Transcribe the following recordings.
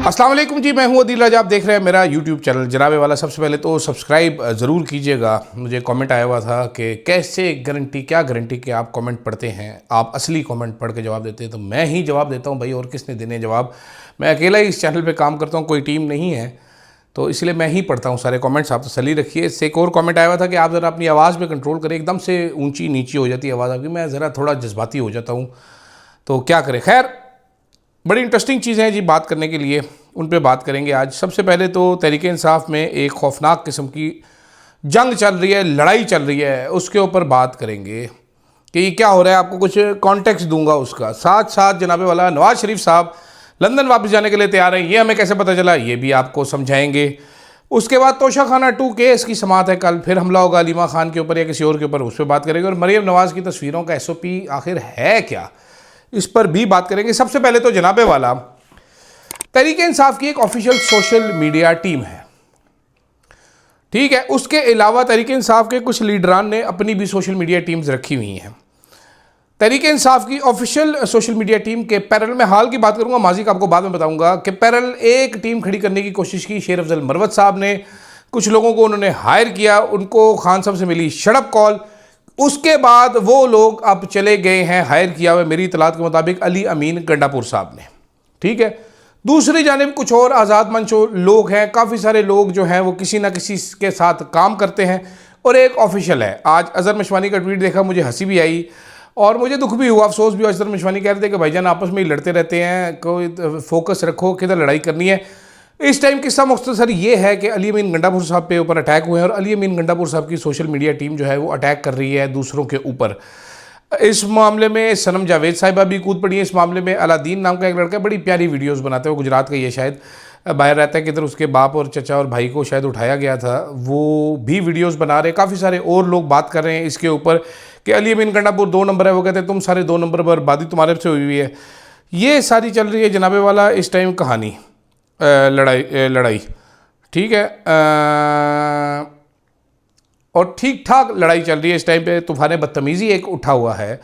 अस्सलाम वालेकुम जी, मैं हूं अदील राजा। आप देख रहे हैं मेरा यूट्यूब चैनल जनाबे वाला। सबसे पहले तो सब्सक्राइब ज़रूर कीजिएगा। मुझे कमेंट आया हुआ था कि कैसे गारंटी, क्या गारंटी कि आप कमेंट पढ़ते हैं, आप असली कमेंट पढ़ के जवाब देते हैं। तो मैं ही जवाब देता हूं भाई, और किसने देने जवाब। मैं अकेला ही इस चैनल पर काम करता हूँ, कोई टीम नहीं है, तो इसलिए मैं ही पढ़ता हूँ सारे कमेंट्स। आप तसल्ली रखिए। इससे एक और कमेंट आया हुआ था कि आप ज़रा अपनी आवाज़ पे कंट्रोल करें, एकदम से ऊंची नीची हो जाती है आवाज़ आपकी। मैं ज़रा थोड़ा जज्बाती हो जाता हूँ, तो क्या करें। खैर, बड़ी इंटरेस्टिंग चीज़ें हैं जी बात करने के लिए, उन पे बात करेंगे आज। सबसे पहले तो तहरीक इंसाफ में एक खौफनाक किस्म की जंग चल रही है, लड़ाई चल रही है, उसके ऊपर बात करेंगे कि ये क्या हो रहा है। आपको कुछ कॉन्टेक्स्ट दूंगा उसका। साथ साथ जनाबे वाला नवाज़ शरीफ साहब लंदन वापस जाने के लिए तैयार हैं, ये हमें कैसे पता चला, ये भी आपको समझाएंगे। उसके बाद तोशाखाना 2 केस की समाअत है कल, फिर हमला होगा अलीमा खान के ऊपर या किसी और के ऊपर, उस पर बात करेंगे। और मरीम नवाज़ की तस्वीरों का SOP आखिर है क्या, इस पर भी बात करेंगे। सबसे पहले तो जनाबे वाला तहरीक इंसाफ की एक ऑफिशियल सोशल मीडिया टीम है, ठीक है। उसके अलावा तहरीक इंसाफ के कुछ लीडरान ने अपनी भी सोशल मीडिया टीम्स रखी हुई हैं। तहरीक इंसाफ की ऑफिशियल सोशल मीडिया टीम के पैरल में हाल की बात करूंगा, माजी का आपको बाद में बताऊंगा कि पैरल एक टीम खड़ी करने की कोशिश की। शेर अफजल मरवत साहब ने कुछ लोगों को उन्होंने हायर किया, उनको खान साहब से मिली शड़प कॉल। उसके बाद वो लोग अब चले गए हैं हायर किया हुआ, मेरी इतलात के मुताबिक, अली अमीन गंडापुर साहब ने, ठीक है। दूसरी जानिब कुछ और आज़ाद मंच लोग हैं, काफ़ी सारे लोग जो हैं वो किसी ना किसी के साथ काम करते हैं, और एक ऑफिशियल है। आज अज़हर मशवानी का ट्वीट देखा, मुझे हंसी भी आई और मुझे दुख भी हुआ, अफसोस भी हुआ। अज़हर मशवानी कह रहे थे कि भाईजान आपस में ही लड़ते रहते हैं, कोई फोकस रखो, किधर लड़ाई करनी है। इस टाइम किस्सा मुख्तसर ये है कि अली अमीन गंडापुर साहब पे ऊपर अटैक हुए हैं, और अली अमीन गंडापुर साहब की सोशल मीडिया टीम जो है वो अटैक कर रही है दूसरों के ऊपर। इस मामले में सनम जावेद साहिबा भी कूद पड़ी है। इस मामले में अलादीन नाम का एक लड़का बड़ी प्यारी वीडियोस बनाता है, वो गुजरात का, ये शायद बाहर रहता है, किधर उसके बाप और चचा और भाई को शायद उठाया गया था, वो भी वीडियोस बना रहे। काफ़ी सारे और लोग बात कर रहे हैं इसके ऊपर कि अली अमीन गंडापुर 2 नंबर है। वो कहते हैं तुम सारे 2 नंबर, बर्बादी तुम्हारे से हुई हुई है। ये सारी चल रही है जनाबे वाला इस टाइम कहानी, लड़ाई, ठीक है। और ठीक ठाक लड़ाई चल रही है इस टाइम पे। तूफान बदतमीज़ी एक उठा हुआ है।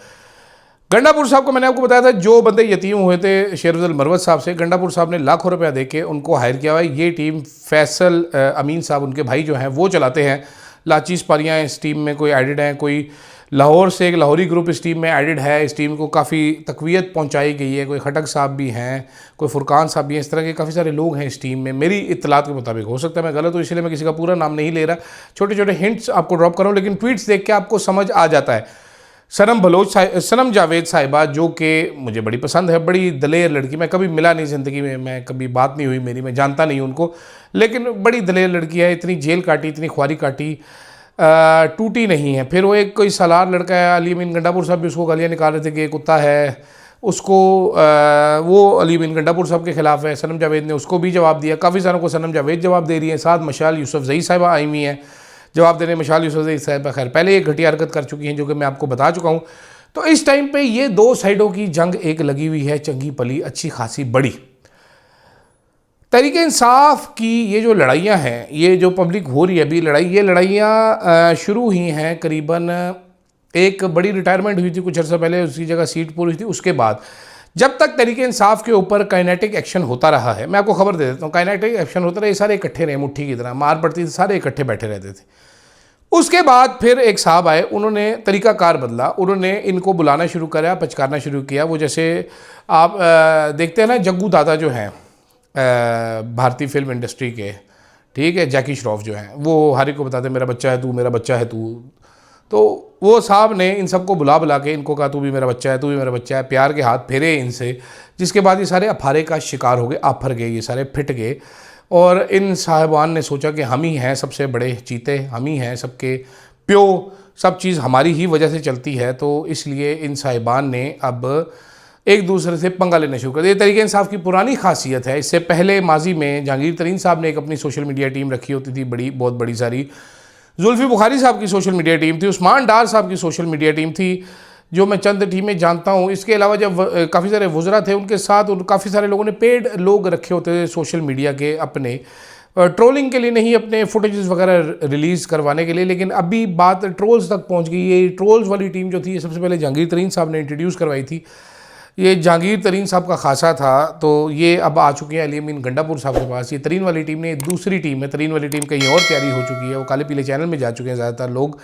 गंडापुर साहब को मैंने आपको बताया था, जो बंदे यतीम हुए थे शेर अफजल मरवत साहब से, गंडापुर साहब ने लाखों रुपया देके उनको हायर किया हुआ है। ये टीम फैसल अमीन साहब, उनके भाई जो हैं, वो चलाते हैं। लाचीज़ पारियाँ इस टीम में कोई एडिड हैं, कोई लाहौर से एक लाहौरी ग्रुप इस टीम में एडिड है। इस टीम को काफ़ी तकवीयत पहुंचाई गई है। कोई खटक साहब भी हैं, कोई फुरकान साहब भी हैं, इस तरह के काफ़ी सारे लोग हैं इस टीम में, मेरी इत्तलात के मुताबिक। हो सकता है मैं गलत हूँ, इसलिए मैं किसी का पूरा नाम नहीं ले रहा, छोटे छोटे हिंट्स आपको ड्रॉप कर रहा हूँ, लेकिन ट्वीट्स देख के आपको समझ आ जाता है। सनम जावेद साहिबा, जो कि मुझे बड़ी पसंद है, बड़ी दलेर लड़की, मैं कभी मिला नहीं ज़िंदगी में, मैं कभी बात नहीं हुई मेरी, मैं जानता नहीं उनको, लेकिन बड़ी दलेर लड़की है। इतनी जेल काटी, इतनी ख्वारी काटी, टूटी नहीं है। फिर वो एक कोई सालार लड़का है, अली अमीन गंडापुर साहब भी उसको गालियाँ निकाल रहे थे कि कुत्ता है उसको, वो अली अमीन गंडापुर साहब के खिलाफ है। सनम जावेद ने उसको भी जवाब दिया, काफ़ी सारों को सनम जावेद जवाब दे रही है। साथ मशाल यूसुफजई साहिबा आई हुई हैं जवाब देने। मशाल यूसुफजई साहिबा खैर पहले एक घटिया हरकत कर चुकी हैं, जो कि मैं आपको बता चुका हूँ। तो इस टाइम पर ये 2 साइडों की जंग एक लगी हुई है, चंगी पली, अच्छी खासी बड़ी। तहरीक इंसाफ की ये जो लड़ाइयाँ हैं, ये जो पब्लिक हो रही है अभी लड़ाई, ये लड़ाइयाँ शुरू ही हैं। करीबन एक बड़ी रिटायरमेंट हुई थी कुछ अर्सा पहले, उसकी जगह सीट पूरी थी। उसके बाद जब तक तहरीक इंसाफ के ऊपर काइनेटिक एक्शन होता रहा है, मैं आपको खबर दे देता हूँ, काइनेटिक एक्शन होता रहा, ये सारे इकट्ठे रहे, मुट्ठी की तरह मार पड़ती थी, सारे इकट्ठे बैठे रहते थे। उसके बाद फिर एक साहब आए, उन्होंने तरीक़ाकार बदला, उन्होंने इनको बुलाना शुरू करा, पचकारना शुरू किया। वो जैसे आप देखते हैं ना, जग्गू दादा जो हैं भारतीय फिल्म इंडस्ट्री के, ठीक है, जैकी श्रॉफ जो हैं, वो हर एक को बताते मेरा बच्चा है तू, मेरा बच्चा है तू। तो वो साहब ने इन सबको बुला के इनको कहा तू भी मेरा बच्चा है, तू भी मेरा बच्चा है, प्यार के हाथ फेरे इनसे। जिसके बाद ये सारे अफारे का शिकार हो गए, आफर गए, ये सारे फिट गए। और इन साहिबान ने सोचा कि हम ही हैं सबसे बड़े चीते, हम ही हैं सबके प्यो, सब चीज़ हमारी ही वजह से चलती है। तो इसलिए इन साहिबान ने अब एक दूसरे से पंगा लेना शुरू कर दिया। तहरीक इंसाफ की पुरानी खासियत है। इससे पहले माजी में जहांगीर तरीन साहब ने एक अपनी सोशल मीडिया टीम रखी होती थी, बड़ी, बहुत बड़ी सारी। जुल्फी बुखारी साहब की सोशल मीडिया टीम थी, उस्मान डार साहब की सोशल मीडिया टीम थी, जो मैं चंद टीमें जानता हूँ। इसके अलावा जब काफ़ी सारे वज़रा थे, उनके साथ काफ़ी सारे लोगों ने पेड लोग रखे होते थे सोशल मीडिया के, अपने ट्रोलिंग के लिए नहीं, अपने फुटेजेस वगैरह रिलीज़ करवाने के लिए। लेकिन अभी बात ट्रोल्स तक पहुँच गई। ये ट्रोल्स वाली टीम जो थी, सबसे पहले जहांगीर तरीन साहब ने इंट्रोड्यूस करवाई थी। ये जहांगीर तरीन साहब का खासा था, तो ये अब आ चुके हैं अली अमीन गंडापुर साहब के पास। ये तरीन वाली टीम ने, दूसरी टीम है, तरीन वाली टीम कहीं और तैयारी हो चुकी है, वो काले पीले चैनल में जा चुके हैं ज़्यादातर लोग।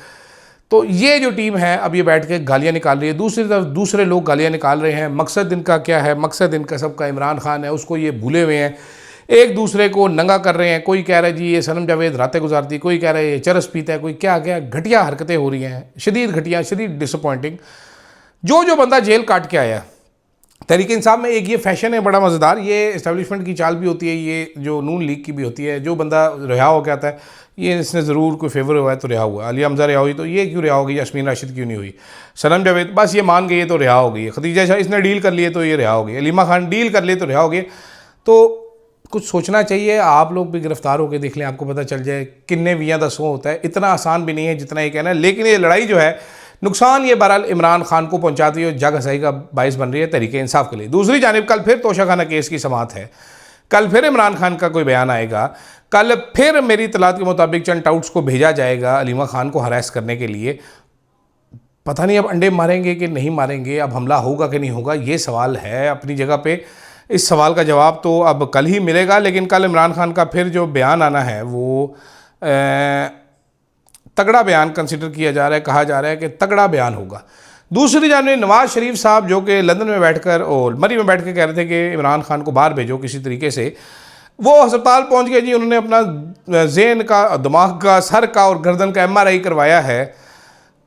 तो ये जो टीम है अब ये बैठ के गालियाँ निकाल रही है, दूसरी तरफ दूसरे लोग गालियाँ निकाल रहे हैं। मकसद इनका क्या है? मकसद इनका सबका इमरान खान है, उसको ये भूले हुए हैं, एक दूसरे को नंगा कर रहे हैं। कोई कह रहा है जी ये सनम जावेद रातें गुजारती, कोई कह रहा है ये चरस पीता है, कोई क्या क्या घटिया हरकतें हो रही हैं, शदीद घटिया, शदीद डिसअपॉइंटिंग। जो बंदा जेल काट के आया तहरीक इंसाफ में, एक ये फैशन है बड़ा मज़ेदार, ये इस्टेब्लिशमेंट की चाल भी होती है, ये जो नून लीग की भी होती है। जो बंदा रिहा हो के आता है, ये इसने ज़रूर कोई फेवर हुआ है तो रिहा हुआ। अली हमजा रिहा हुई तो ये क्यों रिहा हो गई, यास्मीन राशिद क्यों नहीं हुई, सनम जावेद बस ये मान गई तो रिहा हो गई है, खदीजा शाह इसने डील कर लिए तो ये रिहा हो गई, अलीमा खान डील कर लिए तो रिहा हो गई। तो कुछ सोचना चाहिए, आप लोग भी गिरफ्तार होकर देख लें, आपको पता चल जाए किन्ने वियाँ दसों होता है। इतना आसान भी नहीं है जितना ये कहना है। लेकिन ये लड़ाई जो है, नुकसान ये बहरहाल इमरान खान को पहुंचाती है और जग हसाई का बायस बन रही है तहरीक इंसाफ के लिए। दूसरी जानिब कल फिर तोशाखाना केस की समाअत है, कल फिर इमरान खान का कोई बयान आएगा, कल फिर मेरी इत्तलात के मुताबिक चंद टाउट्स को भेजा जाएगा अलीमा खान को हरास करने के लिए। पता नहीं अब अंडे मारेंगे कि नहीं मारेंगे, अब हमला होगा कि नहीं होगा, ये सवाल है अपनी जगह पे। इस सवाल का जवाब तो अब कल ही मिलेगा। लेकिन कल इमरान खान का फिर जो बयान आना है वो तगड़ा बयान कंसिडर किया जा रहा है, कहा जा रहा है कि तगड़ा बयान होगा। दूसरी जानिब नवाज़ शरीफ साहब जो कि लंदन में बैठकर और मरी में बैठ के कह रहे थे कि इमरान खान को बाहर भेजो किसी तरीके से, वो अस्पताल पहुंच गए जी। उन्होंने अपना ज़हन का, दिमाग का, सर का और गर्दन का MRI करवाया है।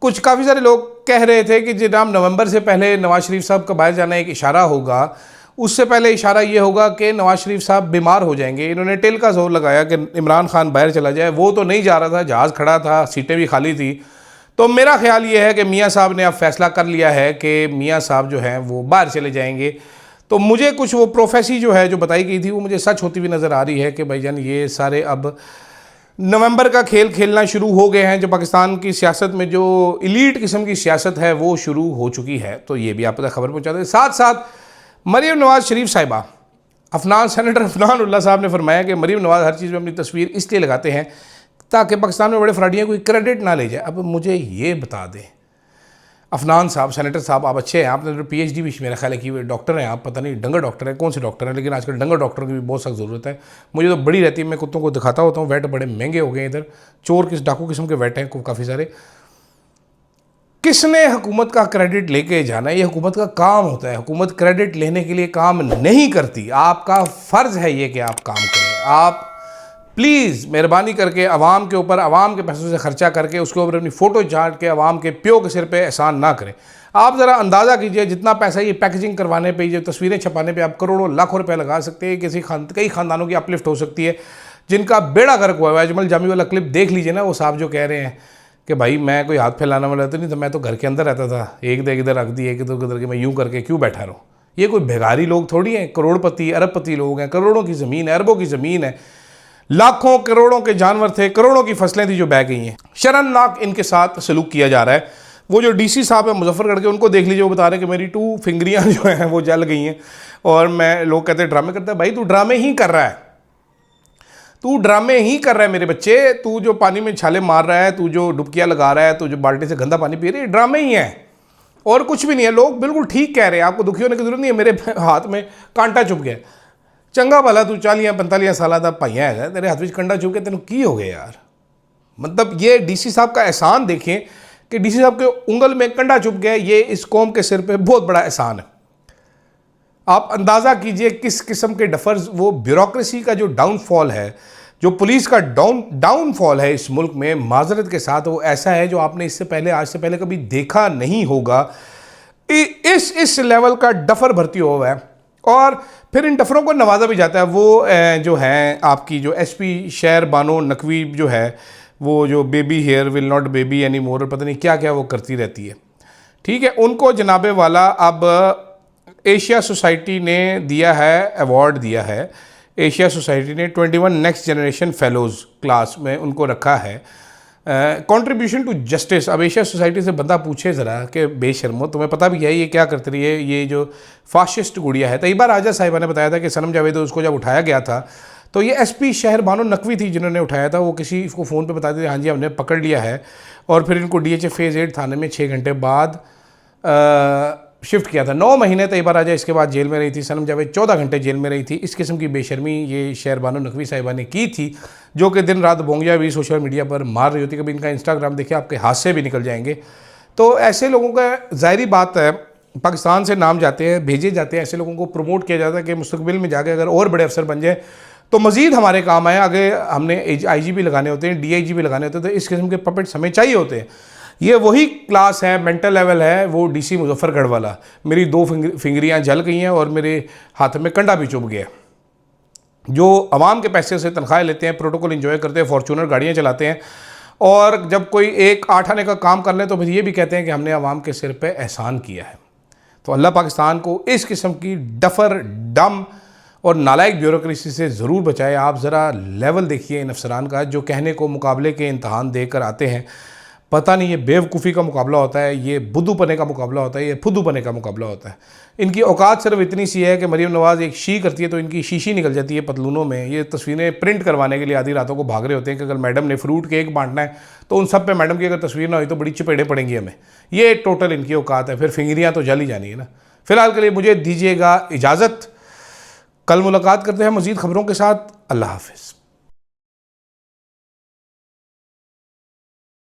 कुछ काफ़ी सारे लोग कह रहे थे कि जनाब नवंबर से पहले नवाज़ शरीफ साहब का बाहर जाना एक इशारा होगा, उससे पहले इशारा ये होगा कि नवाज़ शरीफ साहब बीमार हो जाएंगे। इन्होंने टिल का जोर लगाया कि इमरान खान बाहर चला जाए, वो तो नहीं जा रहा था, जहाज़ खड़ा था, सीटें भी खाली थी। तो मेरा ख्याल ये है कि मियाँ साहब ने अब फैसला कर लिया है कि मियाँ साहब जो हैं वो बाहर चले जाएंगे। तो मुझे कुछ वो प्रोफेसी जो है जो बताई गई थी वो मुझे सच होती हुई नज़र आ रही है कि भाईजान ये सारे अब नवंबर का खेल खेलना शुरू हो गए हैं। जो पाकिस्तान की सियासत में जो इलीट किस्म की सियासत है वो शुरू हो चुकी है। तो ये भी आप तक खबर पहुँचा दें। साथ साथ मरीम नवाज़ शरीफ साहिबा, सेनेटर अफनान उल्लाह साहब ने फरमाया कि मरीम नवाज़ हर चीज़ में अपनी तस्वीर इसलिए लगाते हैं ताकि पाकिस्तान में बड़े फ्राडियाँ कोई क्रेडिट ना ले जाए। अब मुझे ये बता दें, अफनान साहब, सेनेटर साहब, आप अच्छे हैं, आपने PhD भी मेरा ख्याल है कि डॉक्टर हैं आप, पता नहीं डंगर डॉक्टर हैं, कौन से डॉक्टर हैं, लेकिन आजकल डंगर डॉक्टर की भी बहुत सख्त ज़रूरत है। मुझे तो बड़ी रहती है, मैं कुत्तों को दिखाता होता हूँ, वेट बड़े महंगे हो गए इधर, चोर किस डाकू किस्म के वेट हैं काफ़ी सारे। किसने हुकूमत का क्रेडिट लेके जाना है? ये हुकूमत का काम होता है, हुकूमत क्रेडिट लेने के लिए काम नहीं करती। आपका फ़र्ज़ है ये कि आप काम करें। आप प्लीज़ मेहरबानी करके आवाम के ऊपर, आवाम के पैसों से खर्चा करके उसके ऊपर अपनी फ़ोटो झाड़ के आवाम के प्यो के सिर पे एहसान ना करें। आप ज़रा अंदाज़ा कीजिए जितना पैसा ये पैकेजिंग करवाने पे, ये तस्वीरें छपाने पे आप करोड़ों लाखों रुपए लगा सकते हैं। कई ख़ानदानों की अपलिफ्ट हो सकती है जिनका बेड़ा गर्क हुआ है। अजमल जामी वाला क्लिप देख लीजिए ना, वो साहब जो कह रहे हैं कि भाई मैं कोई हाथ फैलाने वाला तो नहीं था, मैं तो घर के अंदर रहता था, एक देख इधर रख दी, एक इधर उधर के, मैं यूँ करके क्यों बैठा रहूँ। ये कोई भिखारी लोग थोड़ी हैं, करोड़पति अरबपति लोग हैं, करोड़ों की ज़मीन है, अरबों की ज़मीन है, लाखों करोड़ों के जानवर थे, करोड़ों की फसलें थी जो बह गई हैं। शर्मनाक इनके साथ सलूक किया जा रहा है। वो जो DC साहब है मुजफ्फरगढ़ के, उनको देख लीजिए, वो बता रहे हैं कि मेरी 2 फिंगरियाँ जो हैं वो जल गई हैं। और मैं, लोग कहते हैं ड्रामे करता है, भाई तू ड्रामे ही कर रहा है, तू ड्रामे ही कर रहा है मेरे बच्चे। तू जो पानी में छाले मार रहा है, तू जो डुबकियाँ लगा रहा है, तू जो बाल्टी से गंदा पानी पी रही है, ड्रामे ही है और कुछ भी नहीं है। लोग बिल्कुल ठीक कह रहे हैं, आपको दुखी होने की जरूरत नहीं है। मेरे हाथ में कांटा चुभ गया, चंगा भला तू 40-45 साल का भाइया है, तेरे हाथ में कंडा चुभ गया, तेन की हो गया यार। मतलब ये DC साहब का एहसान देखें कि DC साहब के उंगल में कंडा चुभ गया, ये इस कौम के सिर पे बहुत बड़ा एहसान है। आप अंदाज़ा कीजिए किस किस्म के डफर्स, वो ब्यूरोक्रेसी का जो डाउनफॉल है, जो पुलिस का डाउनफॉल है इस मुल्क में, माजरत के साथ वो ऐसा है जो आपने इससे पहले, आज से पहले कभी देखा नहीं होगा। इस लेवल का डफर भर्ती हुआ है और फिर इन डफरों को नवाजा भी जाता है। वो जो है आपकी जो SP शहर बानो नकवी जो है, वो जो baby hair will not baby any more, पता नहीं क्या क्या वो करती रहती है, ठीक है। उनको जनाबे वाला अब एशिया सोसाइटी ने दिया है, अवार्ड दिया है। एशिया सोसाइटी ने 21 नेक्स्ट जनरेशन फेलोज़ क्लास में उनको रखा है, कंट्रीब्यूशन टू जस्टिस। अब एशिया सोसाइटी से बंदा पूछे ज़रा कि बेशर्मो, तुम्हें पता भी है ये क्या करती रही है, ये जो फाशिस्ट गुड़िया है। तैयबा राजा साहिबा ने बताया था कि सनम जावेद उसको जब उठाया गया था तो ये SP शहर बानो नकवी थी जिन्होंने उठाया था। वो किसी को फ़ोन पे बताते थे हाँ जी हमने पकड़ लिया है, और फिर इनको DHA फेज़ 8 थाने में 6 घंटे बाद शिफ्ट किया था। 9 महीने तैयबा राजा इसके बाद जेल में रही थी। सनम जावेद 14 घंटे जेल में रही थी। इस किस्म की बेशर्मी ये शहरबानो नकवी साहिबा ने की थी, जो कि दिन रात बोंगिया भी सोशल मीडिया पर मार रही होती। कभी इनका इंस्टाग्राम देखिए, आपके हाथ से भी निकल जाएंगे। तो ऐसे लोगों का ज़ाहिरी बात है, पाकिस्तान से नाम जाते हैं, भेजे जाते हैं, ऐसे लोगों को प्रमोट किया जाता है कि मुस्तकबिल में जाके अगर और बड़े अफसर बन जाए तो मज़ीद हमारे काम आए। आगे हमने IGP लगाने होते हैं, DIGP लगाने होते हैं, तो इस किस्म के पपेट्स हमें चाहिए होते हैं। ये वही क्लास है, मेंटल लेवल है वो DC मुजफ्फरगढ़ वाला। मेरी 2 फिंगरियाँ जल गई हैं और मेरे हाथ में कंडा भी चुभ गया। जो आवाम के पैसे से तनख्वाह लेते हैं, प्रोटोकॉल एंजॉय करते हैं, फॉर्चूनर गाड़ियाँ चलाते हैं, और जब कोई एक 8 आने का काम कर ले तो फिर ये भी कहते हैं कि हमने आवाम के सिर पे एहसान किया है। तो अल्लाह पाकिस्तान को इस किस्म की डफर, डम और नालायक ब्यूरोक्रेसी से ज़रूर बचाए। आप ज़रा लेवल देखिए इन अफसरान का, जो कहने को मुकाबले के इम्तहान देकर आते हैं। पता नहीं ये बेवकूफ़ी का मुकाबला होता है, ये बुद्धू पने का मुकाबला होता है, ये फुद्दू पने का मुकाबला होता है। इनकी औकात सिर्फ इतनी सी है कि मरीम नवाज़ एक शी करती है तो इनकी शीशी निकल जाती है पतलूनों में। ये तस्वीरें प्रिंट करवाने के लिए आधी रातों को भाग रहे होते हैं कि अगर मैडम ने फ्रूट केक बांटना है तो उन सब पे मैडम की अगर तस्वीर ना हुई तो बड़ी चपेड़े पड़ेंगी हमें। ये टोटल इनकी औकात है। फिर फिंगरियाँ तो जल ही जानी है ना। फ़िलहाल के लिए मुझे दीजिएगा इजाज़त। कल मुलाकात करते हैं मज़ीद खबरों के साथ। अल्लाह हाफ़िज़।